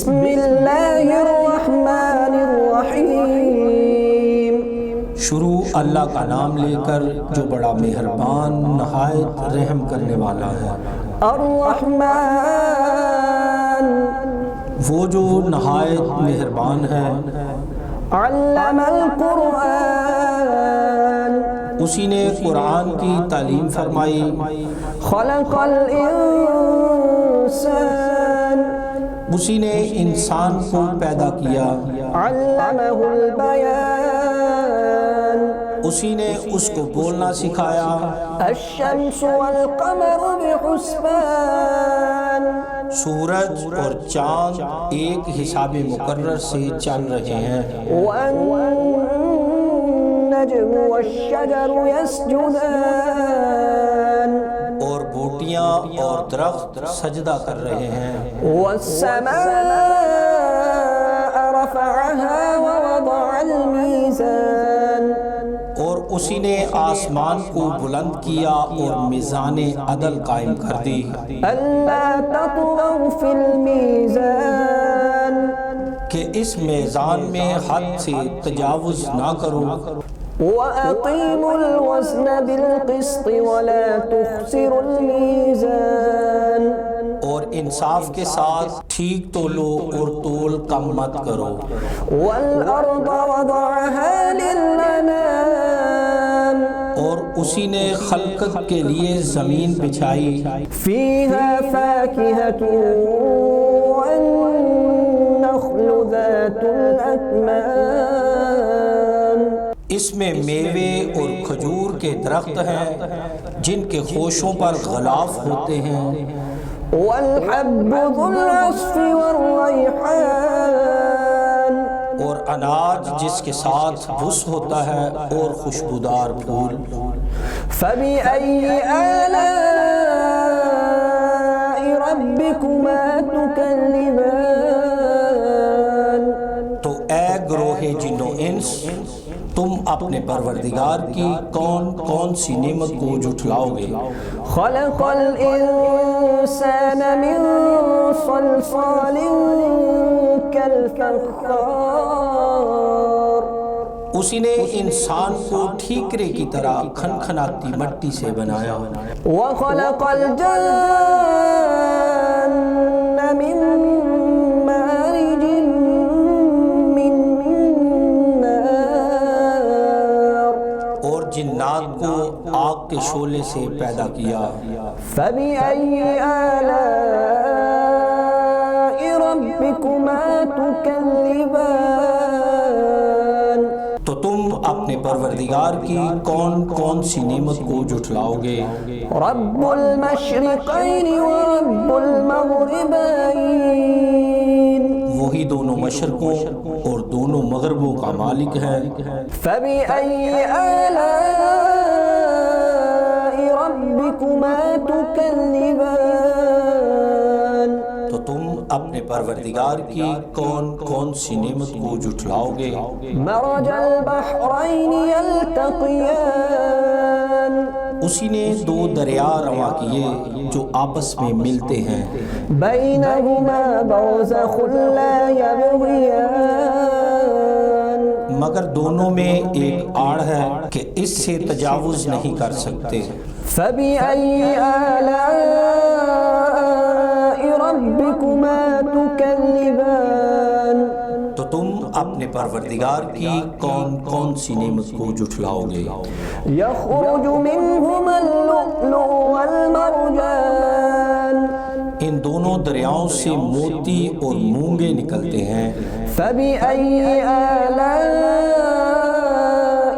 بسم اللہ الرحمن الرحیم۔ شروع اللہ کا نام لے کر جو بڑا مہربان نہایت رحم کرنے والا ہے۔ الرحمن وہ جو نہایت مہربان ہے۔ علم القرآن اسی نے قرآن کی تعلیم فرمائی۔ خلق الانسان اسی نے انسان کو پیدا کیا۔ علمہ البیان اسی نے اس کو بولنا سکھایا۔ الشمس والقمر بحسبان سورج اور چاند ایک حساب مقرر سے چل رہے ہیں۔ والنجم والشجر يسجدان اور بوٹیاں اور درخت سجدہ کر رہے ہیں۔ والسماء رفعها ووضع الميزان اور اسی نے آسمان کو بلند کیا اور میزان عدل قائم کر دی۔ ألا تطغوا في الميزان کہ اس میزان میں حد سے تجاوز نہ کرو۔ وأقيموا الوزن بالقسط ولا تخسروا الميزان اور انصاف کے ساتھ ٹھیک تولو اور تول کم مت کرو۔ والأرض وضعها للأنام اور اسی نے خلقت کے لیے زمین بچھائی۔ فيها فاكهة والنخل ذات الأكمام اس میں میوے اور کھجور کے درخت ہیں جن کے خوشوں پر غلاف ہوتے ہیں۔ والحب ذو العصف والريحان اور اناج جس کے ساتھ بس ہوتا ہے اور خوشبودار پھول۔ فبأي آلاء ربكما تكذبان تو اے گروہ جن و انس، تم اپنے پروردگار کی کون کون سی نعمت کو جھٹلاؤ گے؟ خلق الإنسان من صلصال كالفخار اسی نے انسان کو ٹھیکرے کی طرح کھنکھناتی مٹی سے بنایا۔ وخلق الجن من مارج من نار اور جنات کو آگ کے شعلے سے پیدا کیا۔ فبأي آلاء ربكما تكذبان تو تم اپنے پروردگار کی کون کون سی نعمت کو جھٹلاؤ گے؟ رب المشرقين ورب المغربين وہی دونوں مشرقوں اور دونوں مغربوں کا مالک ہے۔ فبأي آلاء ربكما تكذبان تو تم اپنے پروردگار کی کون کون سی نعمت کو جھٹلاؤ گے؟ مرج البحرين يلتقيان اسی نے دو دریا رواں کیے جو آپس میں ملتے ہیں۔ بينهما برزخ لا يبغيان مگر دونوں میں ایک آڑ ہے کہ اس سے تجاوز نہیں کر سکتے۔ فبأي آلاء ربكما تكذبان تو تم اپنے پروردگار کی کون کون سی نعمت کو جھٹلاؤ گے؟ يخرج منهما اللؤلؤ والمرجان ان دونوں دریاؤں سے موتی اور مونگے نکلتے ہیں۔ فبأي آلاء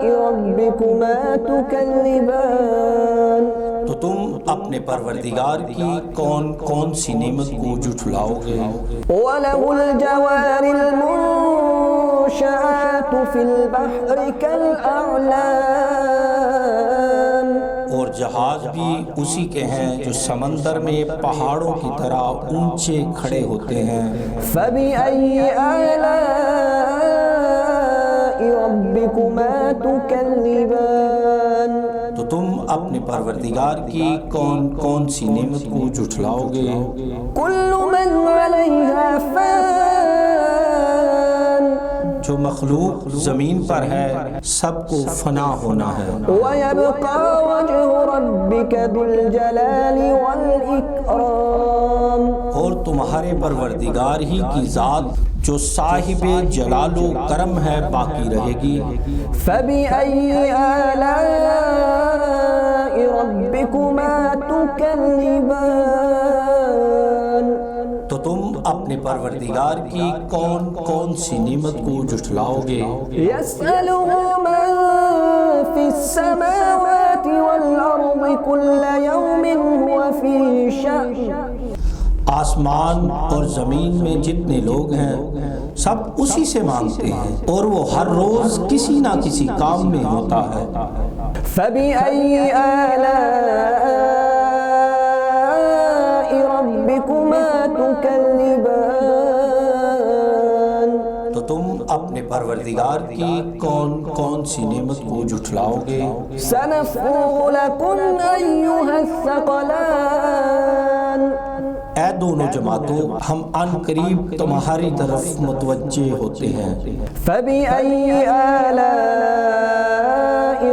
ربكما تكذبان تو تم اپنے پروردگار کی کون کون سی نعمت کو جھٹلاؤ گے؟ وله الجوار المنشآت في البحر كالأعلام اور جہاز بھی اسی کے ہیں جو سمندر میں پہاڑوں کی طرح اونچے کھڑے ہوتے ہیں۔ فبأي آلاء ربكما تكذبان تو تم اپنے پروردگار کی کون کون سی نعمت کو جھٹلاؤ گے؟ كل من عليها فان جو مخلوق زمین پر ہے سب کو فنا ہونا ہے، وَيَبْقَى وَجْهُ رَبِّكَ ذُو الْجَلَالِ وَالْإِكْرَامِ اور تمہارے پروردگار ہی کی ذات جو صاحب جلال و کرم ہے باقی رہے گی۔ فَبِأَيِّ آلَاءِ رَبِّكُمَا تُكَذِّبَانِ تو تم اپنے پروردگار کی کون کون سی نعمت کو جھٹلاؤ گے؟ يَسْأَلُهُ مَن فِي السَّمَاوَاتِ وَالْأَرْضِ كُلَّ يَوْمٍ هُوَ فِي شَأْنٍ آسمان اور زمین میں جتنے لوگ ہیں سب اسی سے مانگتے ہیں اور وہ ہر روز کسی نہ کسی کام میں ہوتا ہے۔ فَبِأَيِّ آلَاءِ رَبِّكُمَا تُكَذِّبَانِ تو تم اپنے پروردگار کی کون کون سی نعمت کو جھٹلاؤ گے؟ سَنَفْرُغُ لَكُمْ أَيُّهَ الثَّقَلَانِ اے دونوں جماعتوں ہم ان قریب تمہاری طرف متوجہ ہوتے ہیں۔ فَبِأَيِّ آلَاءِ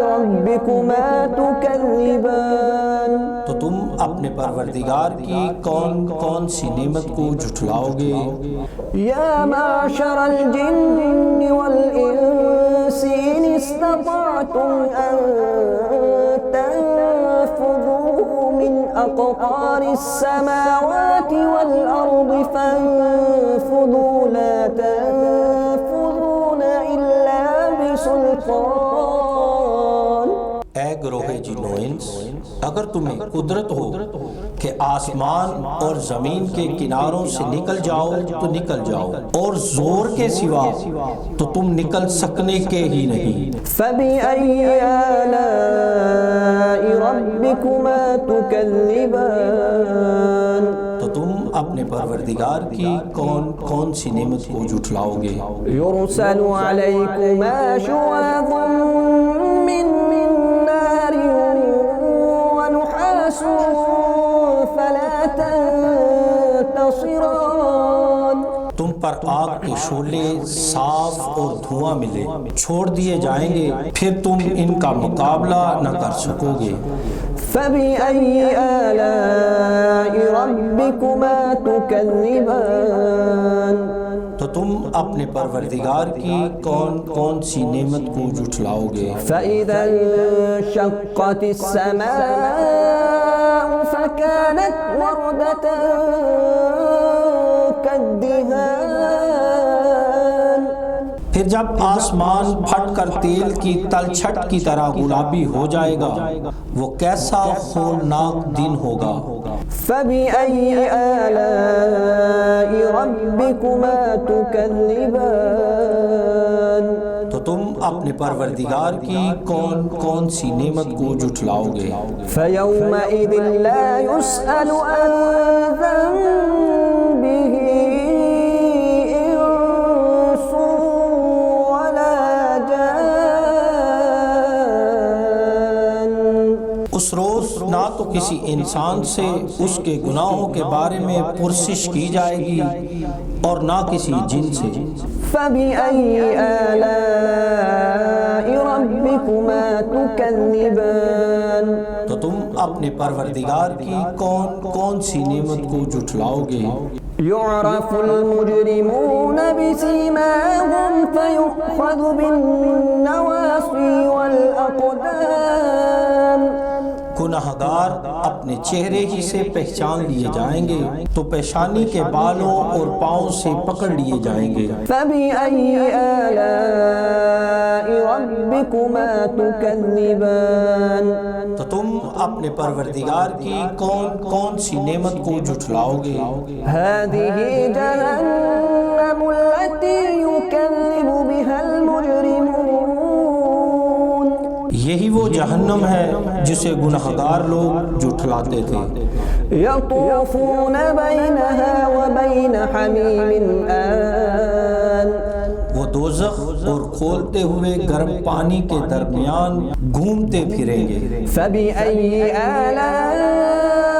رَبِّكُمَا تُكَذِّبَانِ تو تم اپنے پروردگار کی کون کون سی نعمت کو جھٹلاؤ گے؟ يَا مَعْشَرَ الْجِنِّ وَالْإِنسِ إِنِ اسْتَطَعْتُمْ أَن تَنفُذُوا مِنْ أَقْطَارِ السَّمَاوَاتِ وَالْأَرْضِ فَانفُذُوا لَا تَنفُذُونَ إِلَّا بِسُلْطَانٍ اے گروہ جن و انس، اگر تمہیں قدرت ہو کہ آسمان اور زمین کے کناروں سے نکل جاؤ تو نکل جاؤ، اور زور کے سوا تو تم نکل سکنے کے ہی نہیں۔ فَبِأَيِّ آلَاءِ رَبِّكُمَا تُكَذِّبَانِ تو تم اپنے پروردگار کی کون کون سی نعمت کو جھٹلاؤ گے؟ يُرْسَلُ عَلَيْكُمَا شُوَاظٌ مِّن نَّارٍ وَنُحَاسٌ فَلَا تَنتَصِرَانِ تم پر آگ کے شعلے صاف اور دھواں ملے چھوڑ دیے جائیں گے، پھر تم ان کا مقابلہ نہ کر سکو گے۔ فَبِأَيِّ آلَاءِ رَبِّكُمَا تُكَذِّبَانِ تو تم اپنے پروردگار کی کون کون سی نعمت کو جھٹلاؤ گے؟ فَإِذَا انشَقَّتِ السَّمَاءُ فَكَانَتْ وَرْدَةً كَالدِّهَانِ پھر جب آسمان پھٹ کر تیل کی تلچھٹ کی طرح گلابی ہو جائے گا، وہ کیسا ہولناک دن ہوگا۔ فَبِأَيِّ آلَاءِ رَبِّكُمَا تُكَذِّبَانِ تو تم اپنے پروردگار کی کون کون سی نعمت کو جھٹلاؤ گے؟ فَيَوْمَئِذٍ لَا يُسْأَلُ عَن ذَنبِهِ إِنسٌ وَلَا جَانٌ اس روز نہ تو کسی انسان سے اس کے گناہوں کے بارے میں پرسش کی جائے گی اور نہ کسی جن سے۔ فَبِأَيِّ آلَاءِ رَبِّكُمَا تُكَذِّبَانِ تو تم اپنے پروردگار کی کون کون سی نعمت کو جھٹلاؤ گے؟ يُعْرَفُ الْمُجْرِمُونَ بِسِيمَاهُمْ فَيُؤْخَذُ بِالنَّوَاصِي وَالْأَقْدَامِ گناہگار اپنے چہرے ہی سے پہچان لیے جائیں گے تو پیشانی کے بالوں اور پاؤں سے پکڑ لیے جائیں گے۔ فَبِأَيِّ آلَاءِ رَبِّكُمَا تُكَذِّبَانِ تو تم اپنے پروردگار کی کون کون سی نعمت کو جھٹلاؤ گے؟ هَذِهِ جَهَنَّمُ الَّتِي يُكَذِّبُ بِهَا الْمُجْرِمُونَ یہی وہ جہنم ہے جسے گناہگار لوگ جھٹلاتے تھے۔ يَطُوفُونَ بَيْنَهَا وَبَيْنَ حَمِيمٍ آنٍ وہ دوزخ اور کھولتے ہوئے گرم پانی کے درمیان گھومتے پھریں گے۔ فَبِأَيِّ آلَاءِ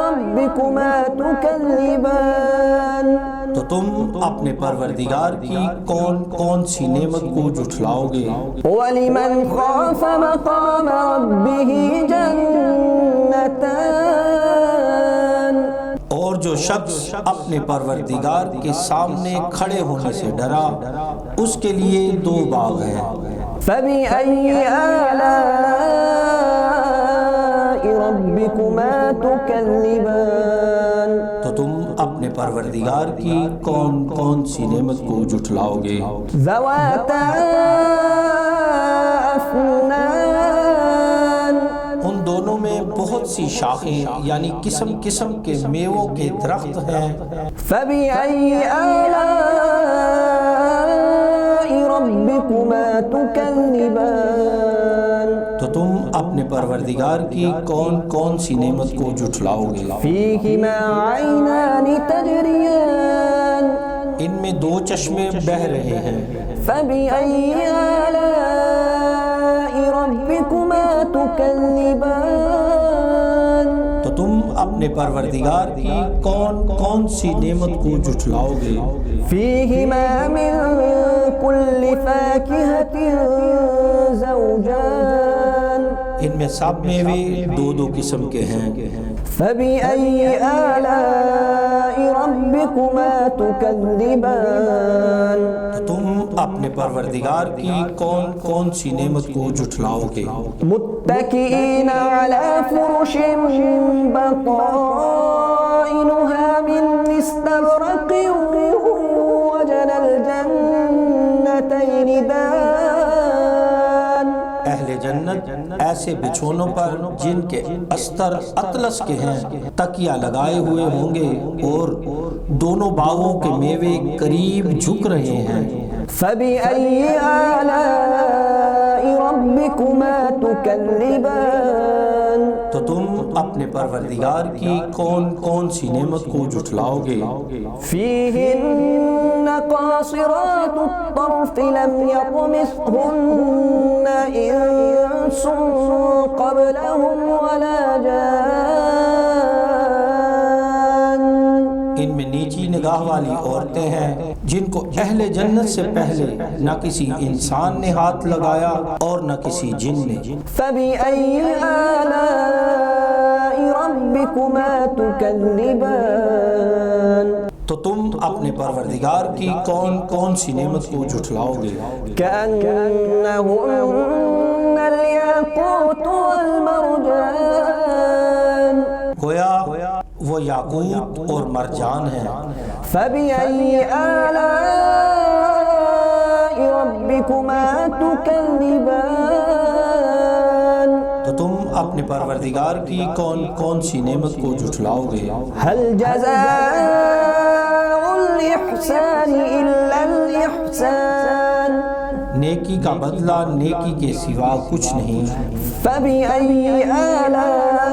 رَبِّكُمَا تُكَذِّبَانِ تو تم اپنے پروردگار کی کون کون سی نعمت کو جھٹلاؤ گے؟ وَلِمَنْ خَافَ مَقَامَ رَبِّهِ جَنَّتَانِ، اور جو شخص اپنے پروردگار کے سامنے کھڑے ہونے سے ڈرا اس کے لیے 2 باغ ہیں۔ فَبِأَيِّ آلَاءِ رَبِّكُمَا تُكَذِّبَانِ، تو تم اپنے پروردگار کی کون کون سی نعمت کو جھٹلاؤ گے؟ ذَوَاتَا أَفْنَانٍ، ان دونوں میں بہت سی شاخیں یعنی قسم قسم کے میووں کے درخت ہیں۔ فَبِأَيِّ آلَاءِ رَبِّكُمَا تُكَذِّبَانِ، تو تم اپنے پروردگار کی کون کون سی نعمت کو جھٹلاؤ گے؟ فِيهِمَا عَيْنَانِ تَجْرِيَانِ، ان میں 2 چشمے بہہ رہے ہیں۔ فَبِأَيِّ آلَاءِ رَبِّكُمَا تُكَذِّبَانِ، تو تم اپنے پروردگار کی کون کون سی نعمت کو جھٹلاؤ گے؟ فِيهِمَا مِن كُلِّ فَاكِهَةٍ زَوْجَانِ، ان میں سب میوے 2 قسم کے ہیں۔ فَبِأَيِّ آلَاءِ رَبِّكُمَا تُكَذِّبَانِ، تو تم اپنے پروردگار کی کون کون سی نعمت کو جھٹلاؤ گے؟ متكئين على فرش بطائنها من استبرق وجنى الجنتين دان، اہل جنت ایسے بچھونوں پر جن کے استر اطلس کے ہیں تکیہ لگائے ہوئے ہوں گے اور دونوں باغوں کے میوے قریب جھک رہے ہیں۔ فَبِأَيِّ آلَاءِ رَبِّكُمَا تُكَذِّبَانِ، تو تم اپنے پروردگار کی کون کون سی نعمت کو جھٹلاؤ گے؟ فِيهِنَّ قَاصِرَاتُ الطَّرْفِ لَمْ يَطْمِثْهُنَّ إِنسٌ قَبْلَهُمْ وَلَا جَانٌّ، ان میں نیچی نگاہ والی عورتیں ہیں جن کو اہل جنت سے پہلے نہ کسی انسان نے ہاتھ لگایا اور نہ کسی جن نے۔ فَبِأَيِّ آلَاءِ رَبِّكُمَا تُكَذِّبَانِ، تو تم اپنے پروردگار کی کون کون سی نعمت کو جھٹلاؤ گے؟ كأنهن الياقوت والمرجان، گویا وہ یاقوت اور مرجان ہیں۔ فَبِأَيِّ آلَاءِ رَبِّكُمَا تُكَذِّبَانِ، تو تم اپنے پروردگار کی کون کون سی نعمت کو جھٹلاؤ گے؟ هل جزاء الإحسان إلا الإحسان، نیکی کا بدلہ نیکی کے سوا کچھ نہیں۔ فَبِأَيِّ آلَاءِ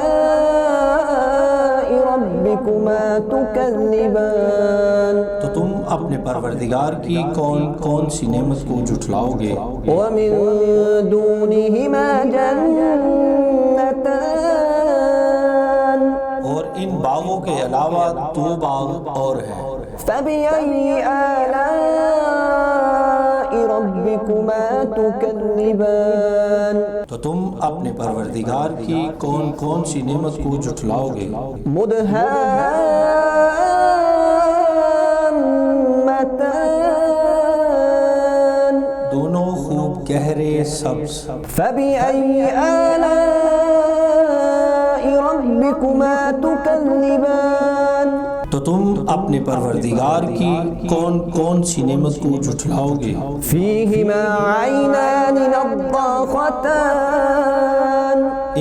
رَبِّكُمَا تُكَذِّبَانِ، تو تم اپنے پروردگار کی کون کون سی نعمت کو جھٹلاؤ گے؟ وَمِن دُونِهِمَا جَنَّتَانِ، اور ان باغوں کے علاوہ 2 باغ اور ہیں۔ فَبِأَيِّ آلَاءِ رَبِّكُمَا تُكَذِّبَانِ، تو تم اپنے پروردگار کی کون کون سی نعمت کو جھٹلاؤ گے؟ مُدْهَامَّتَانِ، دونوں خوب گہرے سبز۔ فَبِأَيِّ آلَاءِ رَبِّكُمَا تُكَذِّبَانِ، تو تم اپنے پروردگار کی کون کون سی نعمت کو جھٹلاؤ گے؟ فِيهِمَا عَيْنَانِ نَضَّاخَتَانِ،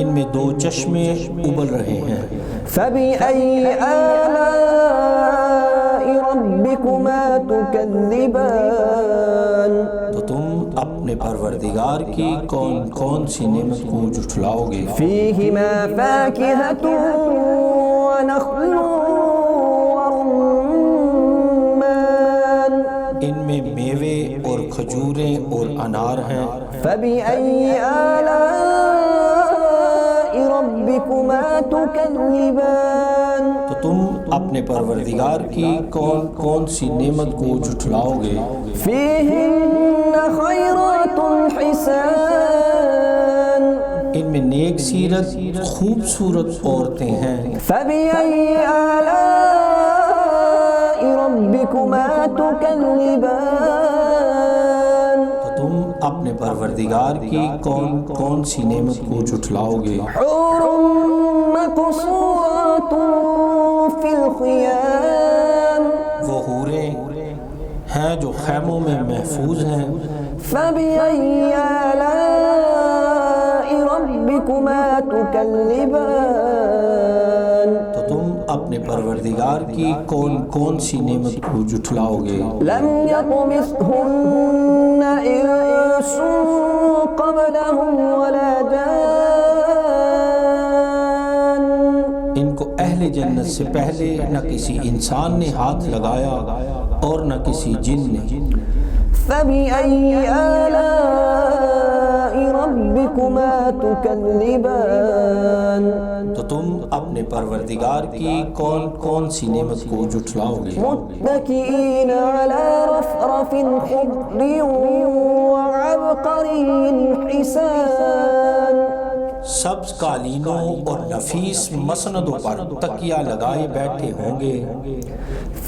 ان میں 2 چشمے ابل رہے ہیں۔ فَبِأَيِّ آلَاءِ رَبِّكُمَا تُكَذِّبَانِ، تو تم اپنے پروردگار کی کون کون سی نعمت کو جھٹلاؤ گے؟ فِيهِمَا فَاكِهَةٌ وَنَخْلٌ وَرُمَّانٌ، ان میں میوے اور کھجوریں اور انار ہیں۔ فَبِأَيِّ آلَاءِ رَبِّكُمَا تُكَذِّبَانِ، تو تم اپنے پروردگار کی کون کون سی نعمت کو جھٹلاؤ گے؟ فيهن خيرات حسان ان میں نیک سیرت خوبصورت عورتیں ہیں۔ فبأي آلاء ربكما تكذبان تو تم اپنے پروردگار کی کون کون سی نعمت کو جھٹلاؤ گے؟ حور مقصورات في الخيام وہ حوریں ہیں جو خیموں میں محفوظ ہیں۔ فبأي آلاء ربكما تكذبان تو تم اپنے پروردگار کی کون کون سی نعمت کو جھٹلاؤ گے؟ لم يطمثهن إنس قبلهم ولا جان ان کو اہل جنت سے پہلے نہ کسی انسان نے ہاتھ لگایا اور نہ کسی جن نے۔ فبأي آلاء ربكما تكذبان تو تم اپنے پروردگار کی کون کون سی نعمت کو جھٹلاؤ گے؟ متكئين على رفرف خضر وعبقري حسان سبز قالینوں اور نفیس مسندوں پر تکیہ لگائے بیٹھے ہوں گے۔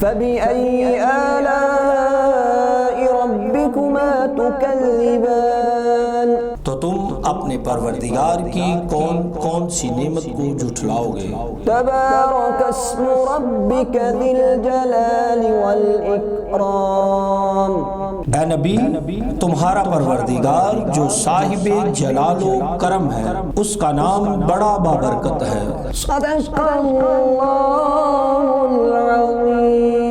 فبأي آلاء ربكما تكذبان تو تم اپنے پروردگار کی کون کون سی نعمت کو جھٹلاؤ گے؟ تبارك اسم ربك ذي الجلال والإكرام اے نبی، تمہارا پروردگار جو صاحب جلال و کرم ہے، اس کا نام بڑا بابرکت ہے۔ صدق اللہ العظیم۔